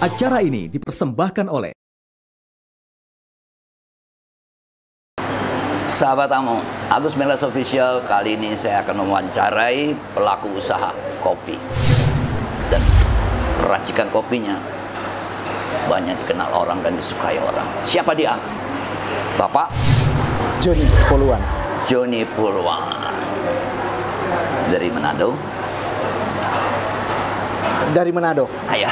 Acara ini dipersembahkan oleh Sahabat tamu, Agus Melas Official, kali ini saya akan mewawancarai pelaku usaha kopi. Dan racikan kopinya banyak dikenal orang dan disukai orang. Siapa dia? Bapak Joni Poluan. Joni Poluan. Dari Manado. Dari Manado. Ya,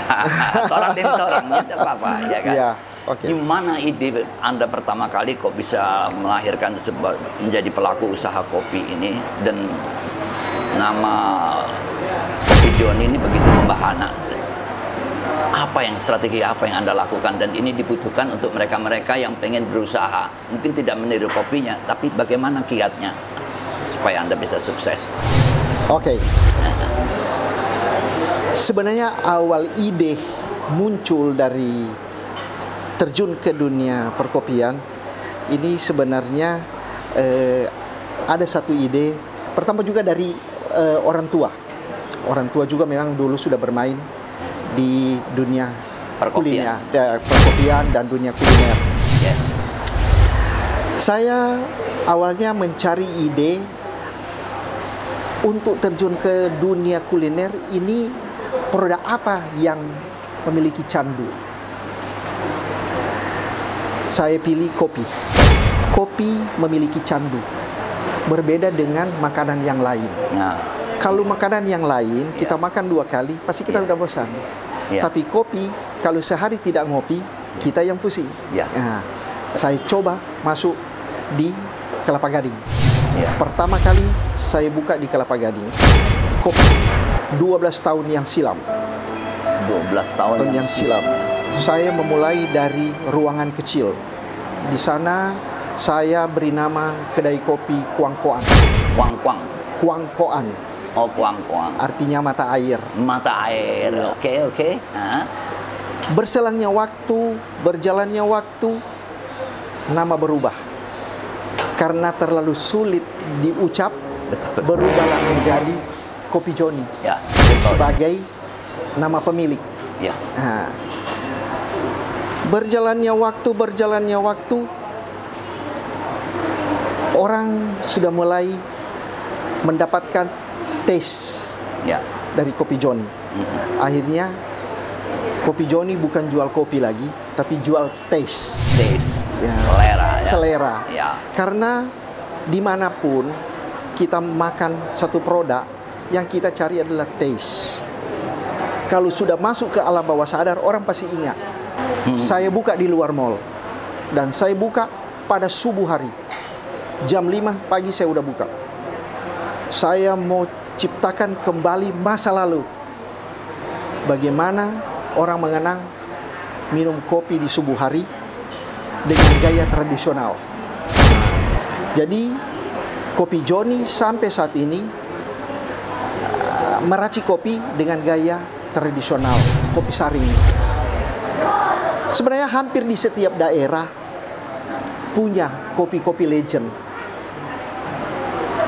torang tidak apa-apa, ya kan? Ya, oke. Gimana ide Anda pertama kali kok bisa melahirkan menjadi pelaku usaha kopi ini, dan nama Kopi Joni ini begitu membahana? Apa yang strategi apa yang Anda lakukan, dan ini dibutuhkan untuk mereka-mereka yang pengen berusaha, mungkin tidak meniru kopinya, tapi bagaimana kiatnya supaya Anda bisa sukses? Oke. Sebenarnya awal ide muncul dari terjun ke dunia perkopian ini sebenarnya ada satu ide. Pertama juga dari orang tua. Orang tua juga memang dulu sudah bermain di dunia perkopian dan dunia kuliner. Yes. Saya awalnya mencari ide untuk terjun ke dunia kuliner ini, produk apa yang memiliki candu. Saya pilih kopi. Kopi memiliki candu, berbeda dengan makanan yang lain. Nah, kalau makanan yang lain kita makan 2 kali pasti kita udah bosan. Tapi kopi kalau sehari tidak ngopi kita yang pusing. Nah, saya coba masuk di Kelapa Gading. Pertama kali saya buka di Kelapa Gading kopi 12 tahun yang silam. 12 tahun yang silam. Saya memulai dari ruangan kecil. Di sana saya beri nama kedai kopi Kuangkoan. Kuangkoan. Oh, Kuangkoan. Artinya mata air. Mata air. Oke. Berselangnya waktu, berjalannya waktu, nama berubah. Karena terlalu sulit diucap, berubahlah menjadi Kopi Joni sebagai nama pemilik. Nah, berjalannya waktu, orang sudah mulai mendapatkan taste dari Kopi Joni. Akhirnya Kopi Joni bukan jual kopi lagi, tapi jual taste. Selera. Karena dimanapun kita makan satu produk, yang kita cari adalah taste. Kalau sudah masuk ke alam bawah sadar, orang pasti ingat. Saya buka di luar mall, dan saya buka pada subuh hari. Jam 5 pagi saya udah buka. Saya mau ciptakan kembali masa lalu. Bagaimana orang mengenang minum kopi di subuh hari dengan gaya tradisional. Jadi Kopi Joni sampai saat ini meracik kopi dengan gaya tradisional, kopi saring. Sebenarnya hampir di setiap daerah punya kopi-kopi legend.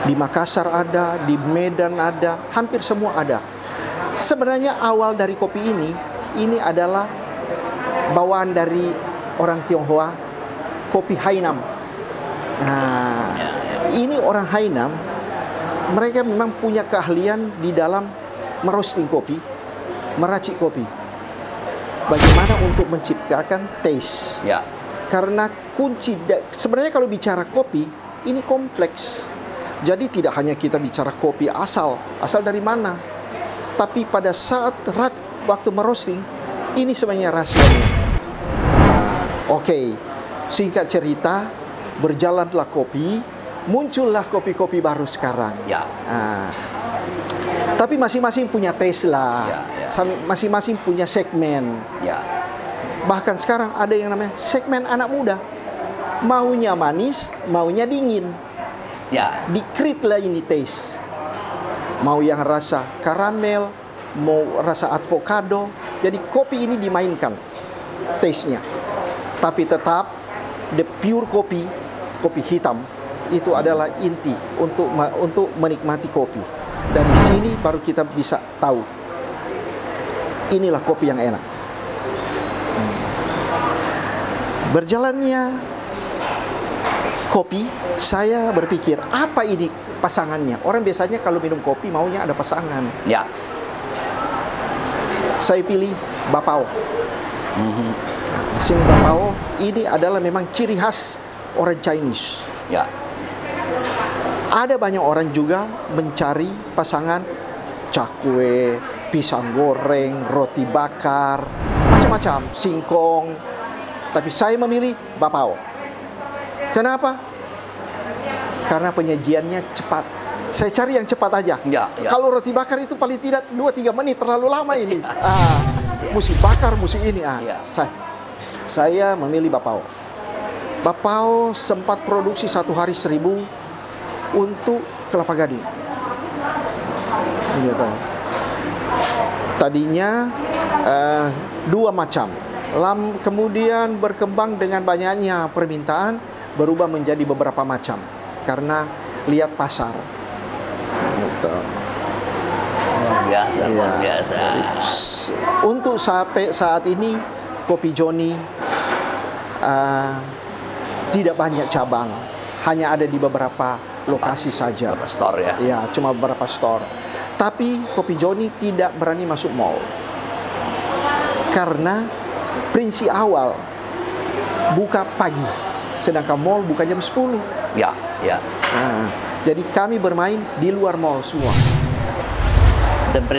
Di Makassar ada, di Medan ada, hampir semua ada. Sebenarnya awal dari kopi ini adalah bawaan dari orang Tionghoa, kopi Hainam. Nah, ini orang Hainam, mereka memang punya keahlian di dalam merosting kopi, meracik kopi. Bagaimana untuk menciptakan taste? Karena kunci, sebenarnya kalau bicara kopi, ini kompleks. Jadi tidak hanya kita bicara kopi asal dari mana, tapi pada saat waktu merosting, ini sebenarnya rahasianya. Singkat cerita, berjalanlah kopi, muncullah kopi-kopi baru sekarang. Tapi masing-masing punya taste lah. Masing-masing punya segmen. Bahkan sekarang ada yang namanya segmen anak muda. Maunya manis, maunya dingin. Di-create lah ini taste. Mau yang rasa karamel, mau rasa avocado. Jadi kopi ini dimainkan taste-nya. Tapi tetap the pure kopi hitam itu adalah inti untuk menikmati kopi. Dari sini baru kita bisa tahu inilah kopi yang enak. Berjalannya kopi, saya berpikir, apa ini pasangannya? Orang biasanya kalau minum kopi maunya ada pasangan. Ya. Saya pilih Bapao. Di sini Bapao ini adalah memang ciri khas orang Chinese. Ya. Ada banyak orang juga mencari pasangan cakwe, pisang goreng, roti bakar, macam-macam, singkong. Tapi saya memilih Bapao. Kenapa? Karena penyajiannya cepat. Saya cari yang cepat aja. Ya, ya. Kalau roti bakar itu paling tidak 2-3 menit, terlalu lama ini. Mesti bakar, mesti ini. Ya. Saya memilih Bapao. Bapao sempat produksi 1 hari 1.000 untuk Kelapa Gading. Gitu. Tadinya 2 macam. Kemudian berkembang dengan banyaknya permintaan, berubah menjadi beberapa macam karena lihat pasar. Gitu. Luar biasa. Untuk sampai saat ini Kopi Joni tidak banyak cabang, hanya ada di beberapa lokasi saja. Beberapa store ya. Ya, cuma beberapa store. Tapi Kopi Joni tidak berani masuk mall karena prinsip awal buka pagi, sedangkan mall buka jam 10. Ya, ya. Jadi kami bermain di luar mall semua. Dan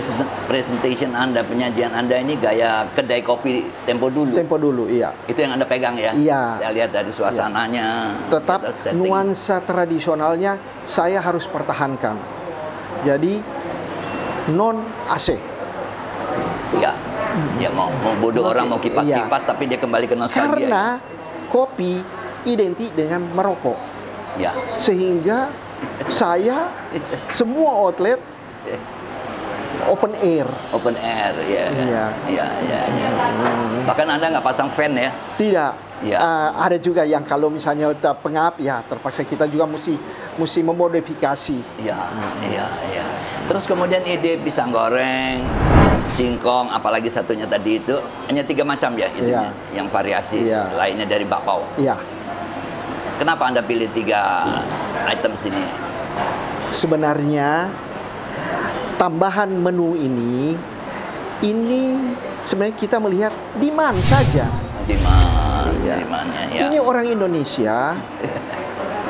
presentation Anda, penyajian Anda ini gaya kedai kopi tempo dulu. Tempo dulu, iya. Itu yang Anda pegang ya? Iya. Saya lihat dari suasananya. Tetap setting. nuansa tradisionalnya saya harus pertahankan. Jadi non AC. Ya. Ya mau bodoh orang mau kipas-kipas tapi dia kembali ke nostalgia. Karena kopi identik dengan merokok. Ya. Sehingga saya semua outlet open air. Open air, ya. Ya. Bahkan Anda nggak pasang fan ya? Tidak. Ya. Ada juga yang kalau misalnya pengap, ya terpaksa kita juga mesti memodifikasi. Iya. Terus kemudian ide pisang goreng, singkong, apalagi satunya tadi itu hanya 3 macam ya itunya, yang variasi lainnya dari Bapao. Iya. Kenapa Anda pilih 3 item sini? Sebenarnya tambahan menu ini sebenarnya kita melihat demand saja. Demand ya. Ini orang Indonesia,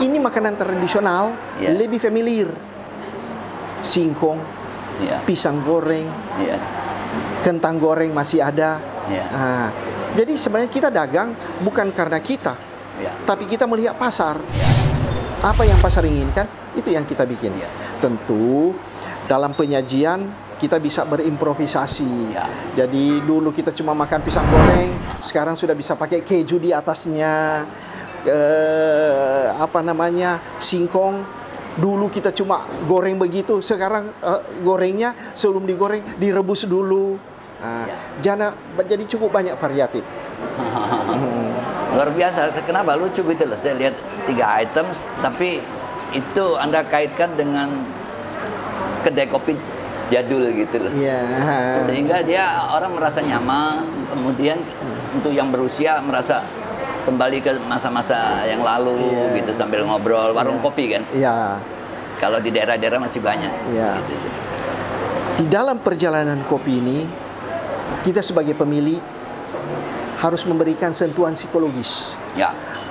ini makanan tradisional, lebih familiar. Singkong, pisang goreng, kentang goreng masih ada. Jadi sebenarnya kita dagang bukan karena kita, tapi kita melihat pasar. Apa yang pasar inginkan, itu yang kita bikin. Tentu dalam penyajian kita bisa berimprovisasi. Jadi dulu kita cuma makan pisang goreng, sekarang sudah bisa pakai keju di atasnya. Singkong. Dulu kita cuma goreng begitu, sekarang gorengnya sebelum digoreng direbus dulu. Jadi cukup banyak variatif. Luar biasa. Kenapa lucu gitu loh? Saya lihat 3 items, tapi itu Anda kaitkan dengan kedai kopi jadul gitu loh. Sehingga orang merasa nyaman. Kemudian untuk yang berusia merasa kembali ke masa-masa yang lalu gitu sambil ngobrol warung kopi kan. Kalau di daerah-daerah masih banyak. Gitu. Di dalam perjalanan kopi ini kita sebagai pemilik harus memberikan sentuhan psikologis.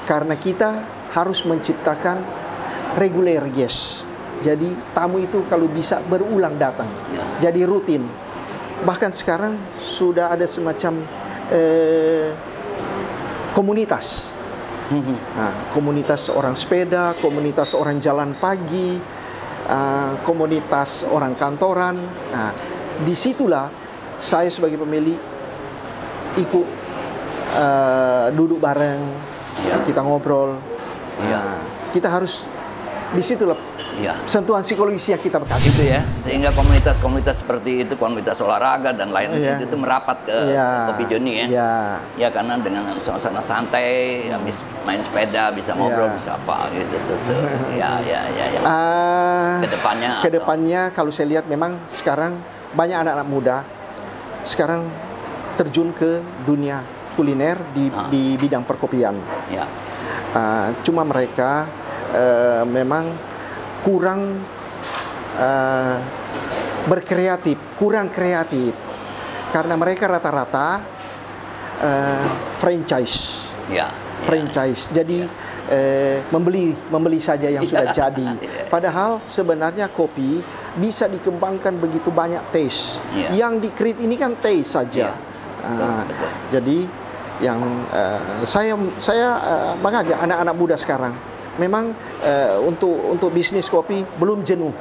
Karena kita harus menciptakan regular guest. Jadi tamu itu kalau bisa berulang datang. Jadi rutin. Bahkan sekarang sudah ada semacam komunitas. Komunitas orang sepeda, komunitas orang jalan pagi, komunitas orang kantoran. Disitulah saya sebagai pemilik ikut duduk bareng, kita ngobrol. Kita harus disitulah sentuhan psikologis yang kita kasih. Gitu ya, sehingga komunitas-komunitas seperti itu, komunitas olahraga dan lain itu merapat ke Kopi Joni ya. Karena dengan suasana santai, habis main sepeda, bisa ngobrol, bisa apa gitu. Kedepannya kalau saya lihat memang sekarang banyak anak-anak muda sekarang terjun ke dunia kuliner di bidang perkopian. Ya. Cuma mereka memang kurang kurang kreatif karena mereka rata-rata franchise. Ya. Franchise. Jadi membeli saja yang sudah jadi. Padahal sebenarnya kopi bisa dikembangkan begitu banyak taste. Yang di-create ini kan taste saja. Betul. Jadi yang saya mengajak anak-anak muda sekarang memang untuk bisnis kopi belum jenuh,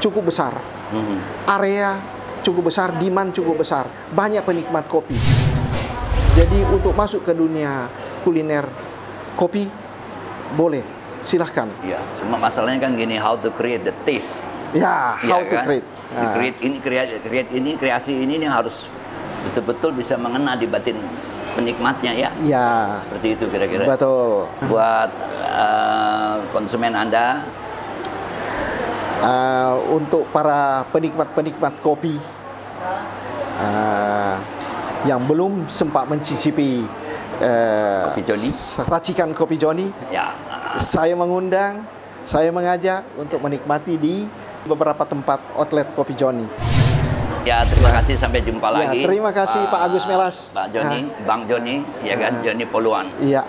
cukup besar, area cukup besar, demand cukup besar, banyak penikmat kopi. Jadi untuk masuk ke dunia kuliner kopi boleh, silahkan. Ya, cuma masalahnya kan gini, how to create the taste. Ya, how to create. Kreasi ini harus betul-betul bisa mengena di batin penikmatnya ya. Ya. Seperti itu kira-kira. Betul. Buat konsumen Anda, untuk para penikmat kopi yang belum sempat mencicipi Kopi Joni, racikan Kopi Joni, ya. saya mengundang, saya mengajak untuk menikmati di beberapa tempat outlet Kopi Joni. Ya, terima kasih, sampai jumpa lagi. Terima kasih Pak Agus Melas. Pak Joni, Bang Joni, ya kan, Joni Poluan. Iya.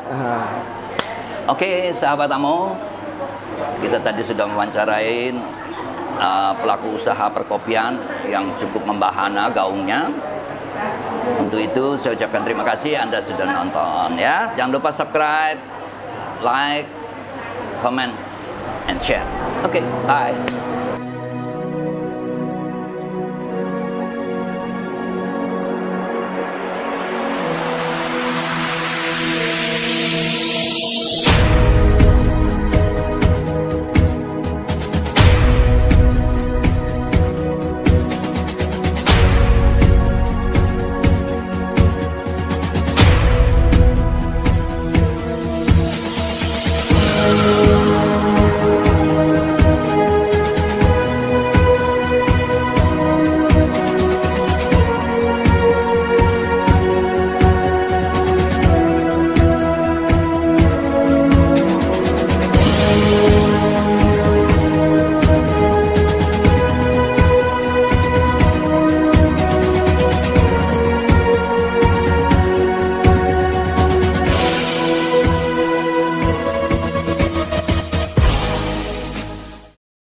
Oke, sahabat Amo, kita tadi sudah mewawancarain pelaku usaha perkopian yang cukup membahana gaungnya. Untuk itu saya ucapkan terima kasih Anda sudah nonton ya. Jangan lupa subscribe, like, comment, and share. Oke, bye.